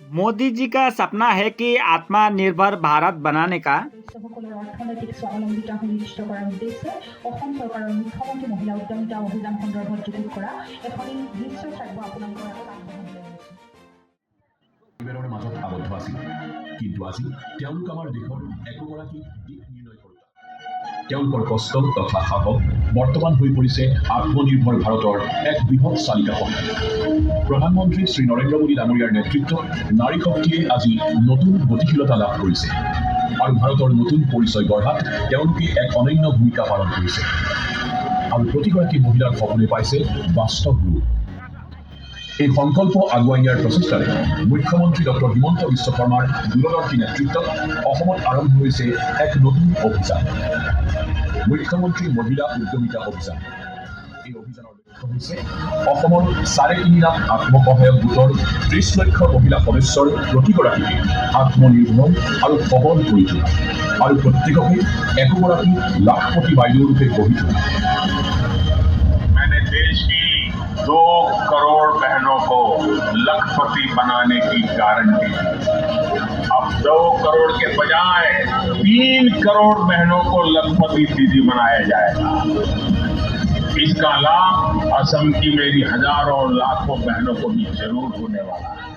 मोदी जी का सपना है कि आत्मनिर्भर भारत बनाने का। সকলের অর্থনৈতিক স্বাবলম্বিতা সুনিশ্চিত করার উদ্দেশ্যে অসম চৰকাৰৰ মুখ্যমন্ত্ৰী মহিলা উদ্যমিতা অভিযান সন্দৰ্ভত যুগুত কৰা এখন নিশ্চয় থাকব আপোনালোকৰ আগত আগবঢ়াবলৈ লৈছোঁ। নিবেদনৰ মাজত আবদ্ধ আছিল, কিন্তু আজি তেওঁলোক আমাৰ দেশৰ একোগৰাকী দিক নিৰ্ণয়কৰ্তা। তেওঁলোকৰ কষ্ট তথা সাহস বৰ্তমান হৈ পৰিছে আত্মনিৰ্ভৰ ভাৰতৰ এক বৃহৎ চালিকাশক্তি। প্ৰধানমন্ত্ৰী শ্ৰী নৰেন্দ্ৰ মোদী ডাঙৰীয়াৰ নেতৃত্বত নাৰী শক্তিয়ে আজি নতুন গতিশীলতা লাভ কৰিছে আৰু ভাৰতৰ নতুন পৰিচয় গঢ়াত তেওঁলোকে এক অনন্য ভূমিকা পালন কৰিছে আৰু প্ৰতিগৰাকী মহিলাৰ সপোনে পাইছে বাস্তৱ ৰূপ। এই সংকল্প আগুৱাই নিয়াৰ প্ৰচেষ্টাৰে মুখ্যমন্ত্ৰী ডক্টৰ হিমন্ত বিশ্ব শৰ্মাৰ দূৰদৰ্শী নেতৃত্বত অসমত আৰম্ভ হৈছে এক নতুন অভিযান, মুখ্যমন্ত্ৰী মহিলা উদ্যমিতা অভিযান। এই অভিযানৰ লক্ষ্য হৈছে অসমৰ ৩.৫ লাখ আত্মসহায়ক গোটৰ ৩০ লক্ষ মহিলা সদস্যৰ প্ৰতিগৰাকীকে আত্মনিৰ্ভৰ আৰু সবল কৰি তোলা আৰু প্ৰত্যেককে একোগৰাকী লাখপতি বাইদেউ ৰূপে গঢ়ি তোলা। देश की 2 करोड़ बहनों को लखपति बनाने की गारंटी। अब 2 करोड़ के बजाय 3 करोड़ बहनों को लखपति दीदी बनाया जाएगा। इसका लाभ असम की मेरी हजारों लाखों बहनों को भी जरूर होने वाला है।